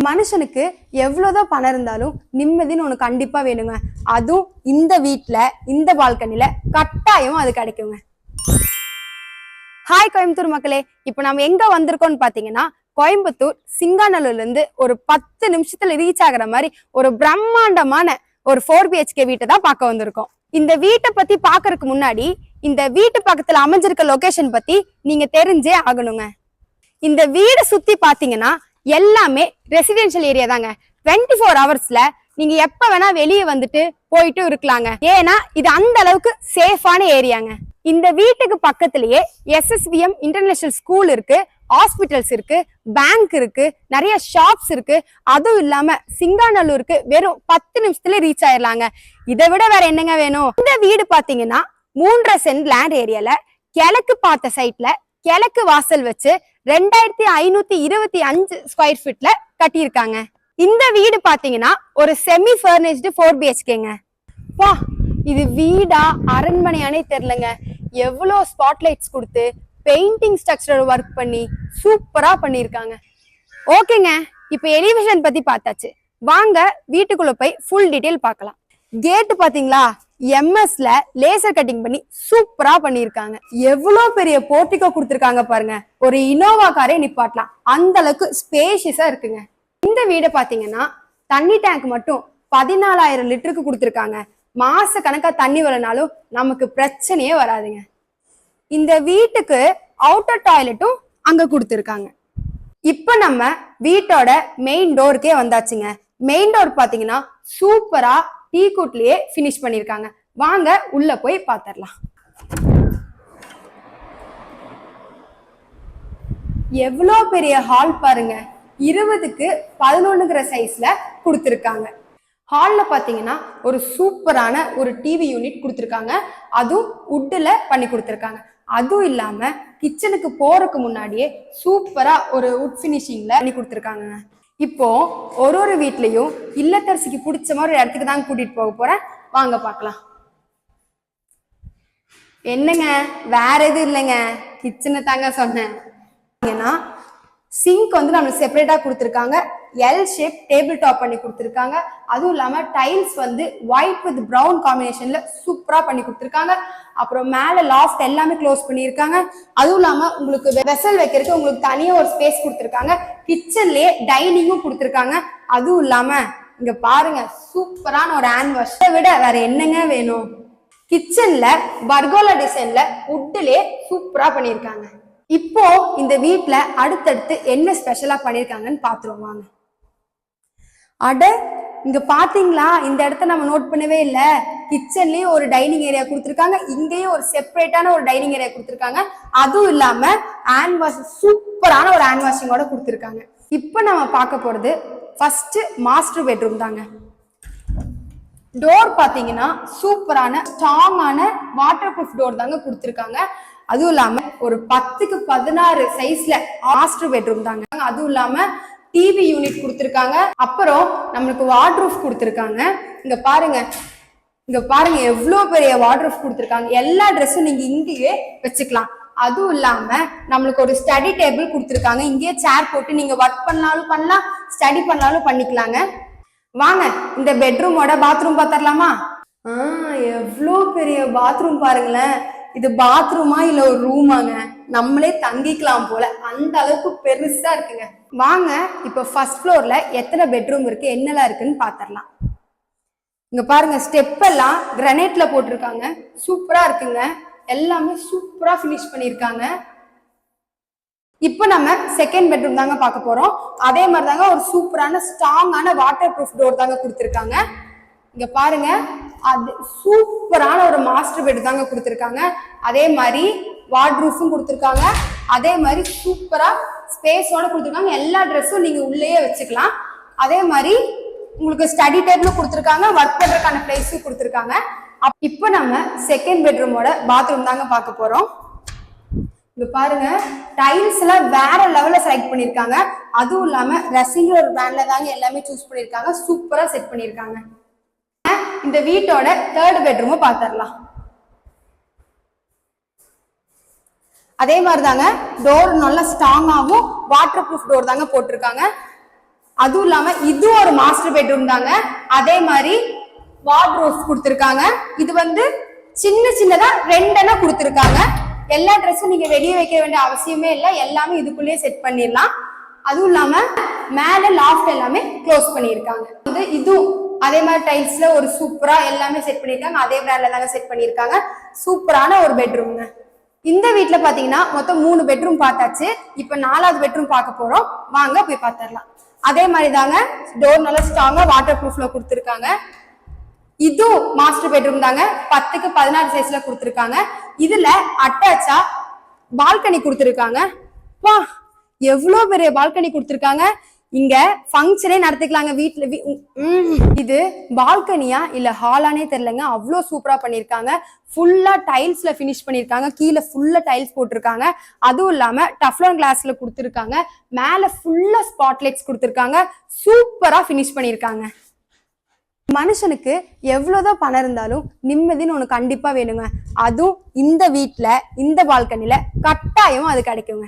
மனுஷனுக்கு எவ்வளவுதான் பணம் இருந்தாலும் நிம்மதின்னு ஒண்ணு கண்டிப்பா வேணுங்க. அதுவும் இந்த வீட்டுல இந்த பால்கனில கட்டாயம் அது கிடைக்குங்க. ஹாய் கோயம்புத்தூர் மக்களே, இப்ப நம்ம எங்க வந்திருக்கோம்னு பாத்தீங்கன்னா கோயம்புத்தூர் சிங்காநல்லூர்ல இருந்து ஒரு 10 நிமிஷத்துல ரீச் ஆகுற மாதிரி ஒரு பிரம்மாண்டமான ஒரு 4BHK வீட்டை தான் பார்க்க வந்திருக்கோம். இந்த வீட்டை பத்தி பாக்குறதுக்கு முன்னாடி இந்த வீட்டு பக்கத்துல அமைஞ்சிருக்க லொகேஷன் பத்தி நீங்க தெரிஞ்சே ஆகணுங்க. இந்த வீடு சுத்தி பாத்தீங்கன்னா எல்லாமே ரெசிடென்ஷியல் ஏரியா தாங்க. 24 ஹவர்ஸ்ல நீங்க எப்ப வேணா வெளியே வந்துட்டு போயிட்டு இருக்கலாங்க. ஏன்னா இது அந்த அளவுக்கு சேஃபான ஏரியாங்க. இந்த வீட்டுக்கு பக்கத்திலேயே SSVM இன்டர்நேஷனல் ஸ்கூல் இருக்கு, ஹாஸ்பிட்டல்ஸ் இருக்கு, பேங்க் இருக்கு, நிறைய ஷாப்ஸ் இருக்கு. அதுவும் இல்லாம சிங்காநல்லூருக்கு வெறும் 10 நிமிஷத்துல ரீச் ஆயிடலாங்க. இதை விட வேற என்னங்க வேணும்? இந்த வீடு பாத்தீங்கன்னா 3.5 சென்ட் லேண்ட் ஏரியால கிழக்கு பார்த்த சைட்ல கிழக்கு வாசல் வச்சு 2525 ஸ்கொயர் ஃபீட்ல கட்டியிருக்காங்க. இந்த வீடு பாத்தீங்கன்னா ஒரு செமி ஃபர்னிஷ்டு 4BHKங்க. வா, இது வீடா அரண்மனையானே தெரியலங்க. எவ்வளவு ஸ்பாட்லைட்ஸ் கொடுத்து பெயிண்டிங் ஸ்ட்ரக்சர் ஒர்க் பண்ணி சூப்பரா பண்ணிருக்காங்க. ஓகேங்க, இப்ப எலிவேஷன் பத்தி பார்த்தாச்சு. வாங்க வீட்டுக்குள்ள போய் ஃபுல் டீடைல் பார்க்கலாம். கேட் பாத்தீங்களா, எம்எஸ்ல லேசர் கட்டிங் பண்ணி சூப்பரா பண்ணிருக்காங்க. எவ்வளவு பெரிய போர்ட்டிகோ கொடுத்திருக்காங்க பாருங்க. ஒரு இனோவா காரே நிப்பாட்டலாம், அந்த அளவுக்கு ஸ்பேஷியஸா இருக்குங்க. இந்த வீடு பாத்தீங்கன்னா தண்ணி டேங்க் மட்டும் 14,000 லிட்டருக்கு கொடுத்திருக்காங்க. மாச கணக்கா தண்ணி வரனாலும் நமக்கு பிரச்சனையே வராதுங்க. இந்த வீட்டுக்கு அவுட்டர் டாய்லெட்டும் அங்க கொடுத்திருக்காங்க. இப்ப நம்ம வீட்டோட மெயின் டோருக்கே வந்தாச்சுங்க. மெயின் டோர் பாத்தீங்கன்னா சூப்பரா டீ குட்லயே பினிஷ் பண்ணிருக்காங்க. வாங்க உள்ள போய் பாத்திரலாம். எவ்வளோ பெரிய ஹால் பாருங்க. 20க்கு 11 சைஸ்ல கொடுத்திருக்காங்க. ஹால்ல பாத்தீங்கன்னா ஒரு சூப்பரான ஒரு டிவி யூனிட் கொடுத்திருக்காங்க. அதுவும் உட்ல பண்ணி கொடுத்திருக்காங்க. அதுவும் இல்லாம கிச்சனுக்கு போறதுக்கு முன்னாடியே சூப்பரா ஒரு உட் பினிஷிங்ல பண்ணி கொடுத்திருக்காங்க. இப்போ ஒரு வீட்லயும் இல்லத்தரசிக்கு பிடிச்ச மாதிரி ஒரு இடத்துக்கு தான் கூட்டிட்டு போக போறேன். வாங்க பார்க்கலாம். என்னங்க, வேற எதுவும் இல்லைங்க, கிச்சனை தாங்க சொன்னேன். ஏன்னா சிங்க் வந்து நம்மளுக்கு செப்பரேட்டா கொடுத்துருக்காங்க. எல் ஷேப் டேபிள் டாப் பண்ணி கொடுத்துருக்காங்க. அதுவும் இல்லாம டைல்ஸ் வந்து ஒயிட் வித் பிரவுன் காம்பினேஷன்ல சூப்பரா பண்ணி கொடுத்துருக்காங்க. அப்புறம் மேல லாஃப்ட் எல்லாமே க்ளோஸ் பண்ணியிருக்காங்க. அதுவும் இல்லாம உங்களுக்கு வெசல் வைக்கிறதுக்கு உங்களுக்கு தனியா ஒரு ஸ்பேஸ் கொடுத்துருக்காங்க. கிச்சன்லயே டைனிங்கும் கொடுத்துருக்காங்க. அதுவும் இல்லாம இங்க பாருங்க, சூப்பரான ஒரு ஹேண்ட் வாஷ். இதை விட வேற என்னங்க வேணும்? கிச்சன்ல பர்கோலா டிசைன்ல உட்லயே சூப்பரா பண்ணியிருக்காங்க. இப்போ இந்த வீட்டுல அடுத்தடுத்து என்ன ஸ்பெஷலா பண்ணிருக்காங்கன்னு பாத்துருவோம் வாங்க. அட, இங்க பாத்தீங்களா, இந்த இடத்த நம்ம நோட் பண்ணவே இல்லை. கிச்சன்லயே ஒரு டைனிங் ஏரியா கொடுத்துருக்காங்க, இங்கேயும் ஒரு செப்பரேட்டான ஒரு டைனிங் ஏரியா கொடுத்துருக்காங்க. அதுவும் இல்லாம ஹேண்ட் வாஷ், சூப்பரான ஒரு ஹேண்ட் வாஷிங்கோட கொடுத்துருக்காங்க. இப்போ நம்ம பார்க்க போறது ஃபர்ஸ்ட் மாஸ்டர் பெட்ரூம் தாங்க. டோர் பாத்தீங்கன்னா சூப்பரான ஸ்ட்ராங்கான வாட்டர் ப்ரூஃப் டோர் தாங்க கொடுத்துருக்காங்க. அதுவும் இல்லாம ஒரு 10க்கு 16 சைஸ்ல மாஸ்டர் பெட்ரூம் தாங்க. அதுவும் இல்லாம டிவி யூனிட் கொடுத்துருக்காங்க. அப்புறம் நம்மளுக்கு வார்ட்ரூஃப் கொடுத்துருக்காங்க. இங்க பாருங்க எவ்வளவு பெரிய வார்ட்ரூஃப் கொடுத்துருக்காங்க. எல்லா ட்ரெஸ்ஸும் நீங்க இங்கேயே வச்சுக்கலாம். அதுவும் இல்லாம நம்மளுக்கு ஒரு ஸ்டடி டேபிள் கொடுத்துருக்காங்க. இங்கேயே சேர் போட்டு நீங்க ஒர்க் பண்ணாலும் பண்ணலாம், ஸ்டடி பண்ணாலும் பண்ணிக்கலாங்க. வாங்க இந்த பெட்ரூமோட பாத்ரூம் பாத்திரலாமா? எவ்வளோ பெரிய பாத்ரூம் பாருங்களேன். இது பாத்ரூமா இல்ல ஒரு ரூமாங்க? நம்மளே தங்கிக்கலாம் போல, அந்த அளவுக்கு பெருசா இருக்குங்க. வாங்க இப்ப ஃபர்ஸ்ட் ஃப்ளோர்ல எத்தனை பெட்ரூம் இருக்கு, என்னெல்லாம் இருக்குன்னு பாத்திரலாம். இங்க பாருங்க, ஸ்டெப் எல்லாம் கிரானைட்ல போட்டிருக்காங்க. சூப்பரா இருக்குங்க. எல்லாமே சூப்பரா பினிஷ் பண்ணிருக்காங்க. இப்போ நம்ம செகண்ட் பெட்ரூம் தாங்க பார்க்க போறோம். அதே மாதிரி தாங்க ஒரு சூப்பரான ஸ்ட்ராங்கான வாட்டர் ப்ரூஃப் டோர் தாங்க கொடுத்துருக்காங்க. இங்க பாருங்க, அது சூப்பரான ஒரு மாஸ்டர் பெட் தாங்க கொடுத்துருக்காங்க. அதே மாதிரி வார்ட்ரூஃபும் கொடுத்துருக்காங்க. அதே மாதிரி சூப்பரா ஸ்பேஸோட கொடுத்துருக்காங்க. எல்லா ட்ரெஸ்ஸும் நீங்க உள்ளேயே வச்சுக்கலாம். அதே மாதிரி உங்களுக்கு ஸ்டடி டேபிளும் கொடுத்துருக்காங்க, ஒர்க் பண்றதுக்கான பிளேஸும் கொடுத்துருக்காங்க. இப்போ நம்ம செகண்ட் பெட்ரூமோட பாத்ரூம் தாங்க பார்க்க போறோம். இங்க பாருங்க, டைல்ஸ் எல்லாம் வேற லெவல்ல செலக்ட் பண்ணிருக்காங்க. அதுவும் இல்லாம ரசிங்கிற ஒரு பிராண்ட்ல தாங்க எல்லாமே சூஸ் பண்ணிருக்காங்க. சூப்பரா செட் பண்ணிருக்காங்க. இந்த வீட்டோட தேர்ட் பெட்ரூம் பாத்திரலாம். அதே மாதிரி தாங்க டோர் நல்லா ஸ்ட்ராங்காகவும் வாட்டர் ப்ரூஃப் டோர் தாங்க போட்டிருக்காங்க. அதுவும் இல்லாம இது ஒரு மாஸ்டர் பெட்ரூம் தாங்க. அதே மாதிரி வார்ட்ரோப்ஸ் கொடுத்திருக்காங்க. இது வந்து சின்னதா ரெண்டெண்ணா கொடுத்திருக்காங்க. எல்லா ட்ரெஸ்ஸும் நீங்க வெளியே வைக்க வேண்டிய அவசியமே இல்லை, எல்லாமே இதுக்குள்ளேயே செட் பண்ணிடலாம். அதுவும் இல்லாம மேல லாஃப்ட் எல்லாமே க்ளோஸ் பண்ணியிருக்காங்க. வந்து இதுவும் அதே மாதிரி டைல்ஸ்ல ஒரு சூப்பரா எல்லாமே செட் பண்ணியிருக்காங்க. அதே பிராண்ட்ல தாங்க செட் பண்ணியிருக்காங்க. சூப்பரான ஒரு பெட்ரூம்ங்க. இந்த வீட்டுல பாத்தீங்கன்னா மொத்தம் 3 பெட்ரூம் பார்த்தாச்சு. இப்ப 4வது பெட்ரூம் பார்க்க போறோம், வாங்க போய் பார்த்துடலாம். அதே மாதிரி தாங்க டோர் நல்லா ஸ்ட்ராங்கா வாட்டர் ப்ரூஃப்ல கொடுத்துருக்காங்க. இதுவும் மாஸ்டர் பெட்ரூம் தாங்க. 10க்கு 16 சைஸ்ல கொடுத்துருக்காங்க. இதுல அட்டாச்சா பால்கனி கொடுத்துருக்காங்க. வா, எவ்வளவு பெரிய பால்கனி கொடுத்துருக்காங்க. இங்க ஃபங்க்ஷனே நடத்திக்கலாங்க வீட்டுல. இது பால்கனியா இல்ல ஹாலானே தெரியலங்க, அவ்வளோ சூப்பரா பண்ணிருக்காங்க. ஃபுல்லா டைல்ஸ்ல பினிஷ் பண்ணிருக்காங்க. கீழே ஃபுல்லா டைல்ஸ் போட்டிருக்காங்க. அதுவும் இல்லாம டஃப்லான் கிளாஸ்ல கொடுத்துருக்காங்க. மேல ஃபுல்லா ஸ்பாட்லைட்ஸ் கொடுத்துருக்காங்க. சூப்பரா பினிஷ் பண்ணிருக்காங்க. மனுஷனுக்கு எவ்வளவுதான் பணம் இருந்தாலும் நிம்மதின்னு ஒண்ணு கண்டிப்பா வேணுங்க. அதுவும் இந்த வீட்டுல இந்த பால்கனில கட்டாயம் அது கிடைக்குங்க.